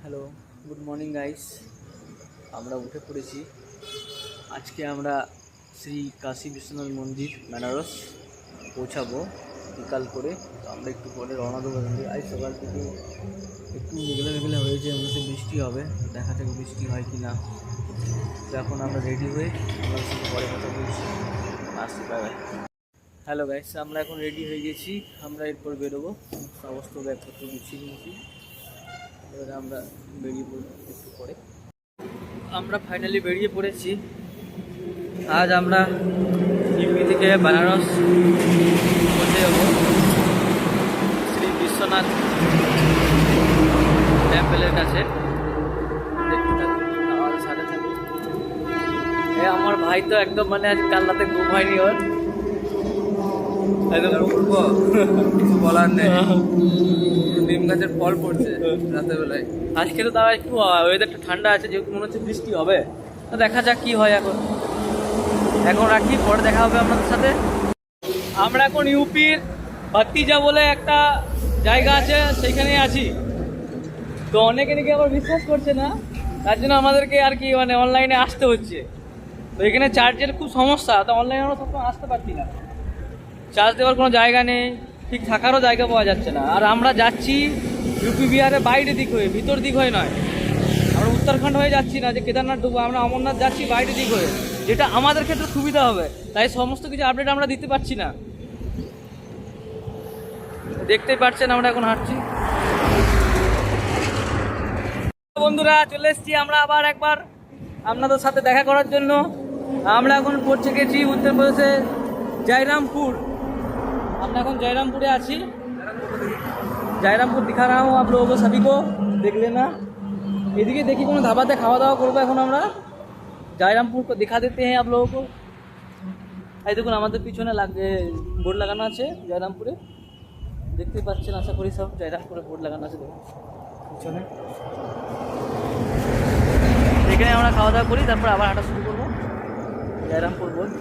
Hello, good morning guys. আমরা উঠে পড়েছি। আজকে আমরা শ্রী কাশী বিশ্বনাথ মন্দির বেনারস পৌঁছাবো বিকাল করে। তো আমরা একটু পরে রওনা দেবো। আজ সকাল থেকে একটু মেঘলা মেঘলা হয়েছে, মনে হচ্ছে বৃষ্টি হবে। দেখা যাক বৃষ্টি হয় কি না। তো এখন আমরা রেডি হয়ে আমাদের সাথে পরে কথা বলছি। আসতে পারে। হ্যালো গাইস, আমরা এখন রেডি হয়ে গেছি। আমরা এরপর বেরোবো। সমস্ত ব্যাগপত্র গুছিয়ে নিয়েছি। এবারে আমরা বেরিয়ে পড়ব একটু পরে। আমরা ফাইনালি বেরিয়ে পড়েছি। আজ আমরা ইউপি থেকে বেনারস পৌঁছে যাব শ্রী বিশ্বনাথ টেম্পলের কাছে। দেখতে থাকুন, আমাদের সাথে থাকুন। আমার ভাই তো একদম আজ কাল রাতে ঘুম হয়নি ওর। কিছু বলার নেই, নিম গাছের ফল পড়ছে রাতের বেলায়। আজকে তো তাও একটু ওয়েদারটা ঠান্ডা আছে, যেহেতু মনে হচ্ছে বৃষ্টি হবে। তো দেখা যাক কি হয়। এখন রাখি, পরে দেখা হবে আপনাদের সাথে। আমরা এখন ইউপির ভাতিজা বলে একটা জায়গা আছে, সেইখানেই আছি। তো অনেকে নাকি আবার বিশ্বাস করছে না, তার জন্য আমাদেরকে অনলাইনে আসতে হচ্ছে। তো এখানে চার্জের খুব সমস্যা, তো অনলাইনে আমরা সবসময় আসতে পারছি না। চার্জ দেওয়ার কোনো জায়গা নেই, ঠিক থাকারও জায়গা পাওয়া যাচ্ছে না। আর আমরা যাচ্ছি ইউপি বিহারের বাইরে দিক হয়ে, ভিতর দিক হয়ে নয়। আমরা উত্তরাখণ্ড হয়ে যাচ্ছি না যে কেদারনাথ ঢুকবো, আমরা অমরনাথ যাচ্ছি বাইরে দিক হয়ে, যেটা আমাদের ক্ষেত্রে সুবিধা হবে। তাই সমস্ত কিছু আপডেট আমরা দিতে পারছি না। দেখতেই পাচ্ছেন আমরা এখন হাঁটছি। বন্ধুরা, চলে এসেছি আমরা আবার একবার আপনাদের সাথে দেখা করার জন্য। আমরা এখন পৌঁছে গেছি উত্তরপ্রদেশের जयरामपुर। আমরা এখন জয়রামপুরে আছি। जयरामपुर दिखा रहा हूँ आप लोगों को, सभी को देख लेना। এদিকে দেখি কোনো ধাবাতে খাওয়া দাওয়া করবো। এখন আমরা जयरामपुर को दिखा देते हैं आप लोगों को। এই দেখুন আমাদের পিছনে বোর্ড লাগানো আছে জয়রামপুরে, দেখতেই পাচ্ছেন আশা করি সব। জয়রামপুরে বোর্ড লাগানো আছে দেখুন পিছনে। এখানে আমরা খাওয়া দাওয়া করি, তারপর আবার হাঁটা শুরু করবো। জয়রামপুর বোর্ড।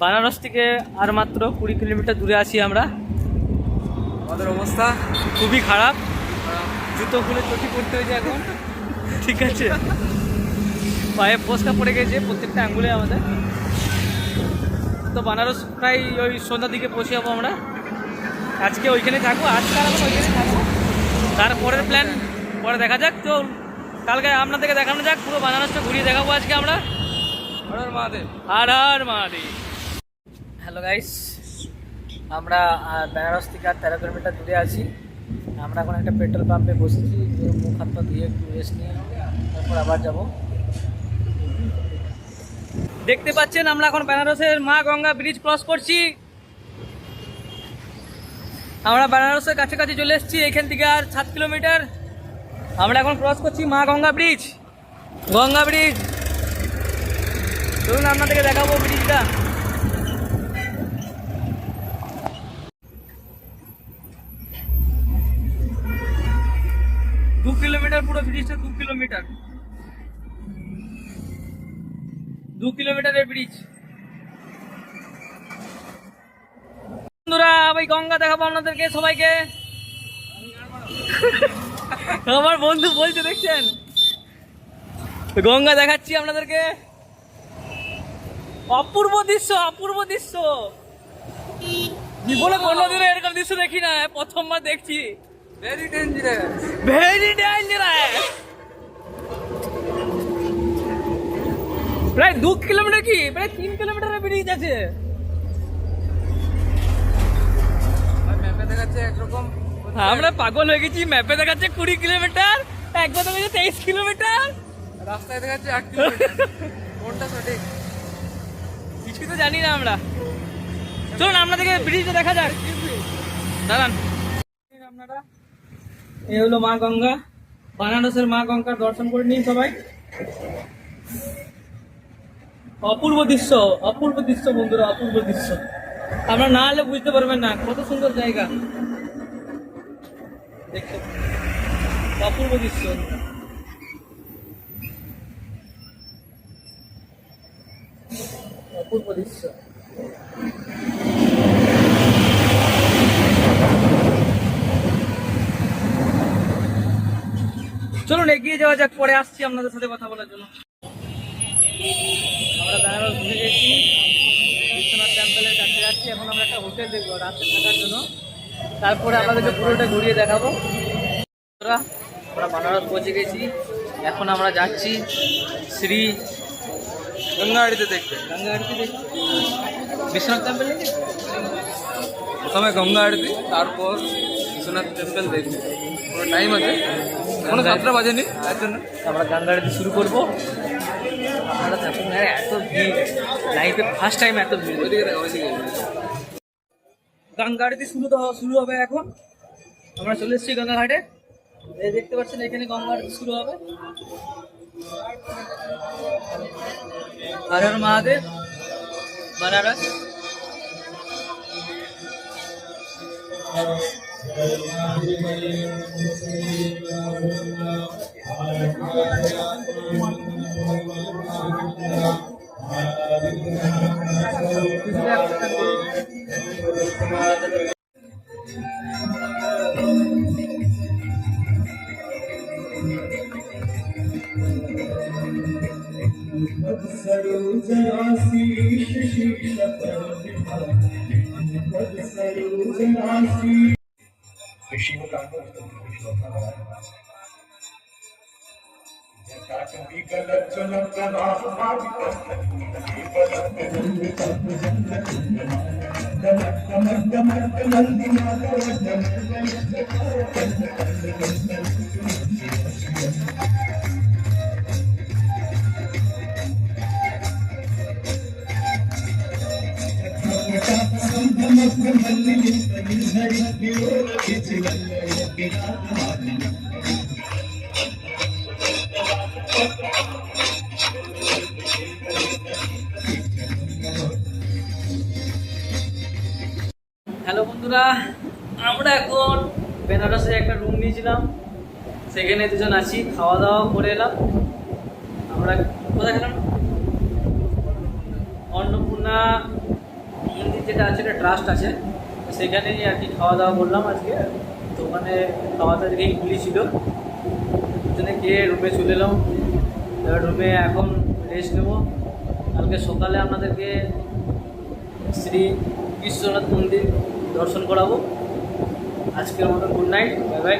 বেনারস থেকে আর মাত্র 20 কিলোমিটার দূরে আছি আমরা। আমাদের অবস্থা খুবই খারাপ, জুতো খুলে চটি পড়তে হয়েছে এখন। ঠিক আছে, পায়ে ফোসকা পড়ে গেছে প্রত্যেকটা আঙ্গুলে আমাদের। তো বেনারস প্রায় ওই সন্ধ্যার দিকে পৌঁছে যাবো আমরা। আজকে ওইখানে থাকবো, আজকে আর এখন ওইখানে থাকবো। তারপরের প্ল্যান পরে দেখা যাক। তো কালকে আপনাদেরকে দেখানো যাক, পুরো বেনারসটা ঘুরিয়ে দেখাবো আজকে আমরা। হর হর মহাদেব, হর হর মহাদেব। হ্যালো গাইস, আমরা বেনারস থেকে আর 13 কিলোমিটার দূরে আছি। আমরা এখন একটা পেট্রোল পাম্পে বসেছি, মুখ হাত পা ধুয়ে একটু রেস্ট নিয়ে তারপর আবার যাব। দেখতে পাচ্ছেন আমরা এখন বেনারসের মা গঙ্গা ব্রিজ ক্রস করছি। আমরা বেনারসের কাছাকাছি চলে এসেছি। এখান থেকে আর 7 কিলোমিটার। আমরা এখন ক্রস করছি মা গঙ্গা ব্রিজ। চলুন আপনাদেরকে দেখাবো ব্রিজটা। 2 কিলোমিটার পুরো ব্রিজটা, 2 কিলোমিটার। 2 কিলোমিটারের ব্রিজ। বন্ধুরা, ভাই গঙ্গা দেখাবো আপনাদেরকে সবাইকে। আমার বন্ধু বলছে, দেখছেন, গঙ্গা দেখাচ্ছি আপনাদেরকে। অপূর্ব দৃশ্য, অপূর্ব দৃশ্য। জীবনে কোনোদিনও এরকম দৃশ্য দেখি না, প্রথমবার দেখছি। Very dangerous, very dangerous. প্রায় 2 কিলোমিটার কি প্রায় 3 কিলোমিটারের ব্রিজ আছে। ম্যাপে দেখাচ্ছে একরকম, আমরা পাগল হয়ে গেছি। ম্যাপে দেখাচ্ছে 20 কিলোমিটার, একবার দেখাচ্ছে 23 কিলোমিটার, রাস্তায় দেখাচ্ছে 8 কিলোমিটার। কোনটা সঠিক কিছু তো জানি না আমরা। চলুন আপনাদেরকে ব্রিজে দেখা যাক। দাঁড়ান, আপনারা এই হলো মা গঙ্গা। বেনারসের মা গঙ্গার দর্শন করে নিন সবাই। অপূর্ব দৃশ্য, অপূর্ব দৃশ্য বন্ধুরা, অপূর্ব দৃশ্য। আপনারা না হলে বুঝতে পারবেন না কত সুন্দর জায়গা। দেখতে অপূর্ব দৃশ্য, অপূর্ব দৃশ্য। চলুন এগিয়ে যাওয়া যাক, পরে আসছি আপনাদের সাথে কথা বলার জন্য। আমরা বেনারস ঘুরে গেছি, বিশ্বনাথ টেম্পলের কাছে যাচ্ছি। এখন আমরা একটা হোটেল দেখবো রাতে থাকার জন্য, তারপরে আপনাদেরকে পুরোটা ঘুরিয়ে দেখাবো। আমরা বেনারস পৌঁছে গেছি, এখন আমরা যাচ্ছি শ্রী গঙ্গাহাটিতে দেখতে। গঙ্গাহাটিতে দেখছি বিশ্বনাথ টেম্পল। প্রথমে গঙ্গা আরতি, তারপর বিশ্বনাথ টেম্পল দেখবো। পুরো টাইম আছে, কোনো 7টা বাজেনি, তার জন্য আমরা গঙ্গা আরতি শুরু করবো। আপনারা থাকুন, আরে এত ভিড়, লাইফে ফার্স্ট টাইম এত ভিড়। ওইদিকে গঙ্গা আরতি শুরু হবে এখন। আমরা চলে এসেছি গঙ্গা ঘাটে, এই দেখতে পাচ্ছেন এখানে গঙ্গা আরতি শুরু হবে। হর হর মহাদেব, বেনারস। হ্যালো বন্ধুরা, আমরা এখন বেনারসে একটা রুম নিয়েছিলাম, সেখানে দুজন আছি, খাওয়া দাওয়া করে এলাম। আমরা কোথায় গেলাম? অন্নপূর্ণা মন্দির যেটা আছে, একটা ট্রাস্ট আছে, সেখানেই আর কি খাওয়া দাওয়া করলাম আজকে। তো ওখানে খাওয়া দাওয়া দেখেই গুলি ছিল, দুজনে গিয়ে রুমে চলে এলাম। এবার রুমে এখন রেস্ট নেবো। কালকে সকালে আপনাদেরকে শ্রী বিশ্বনাথ মন্দির দর্শন করাবো। আজকের মতো গুড নাইট, বাই বাই।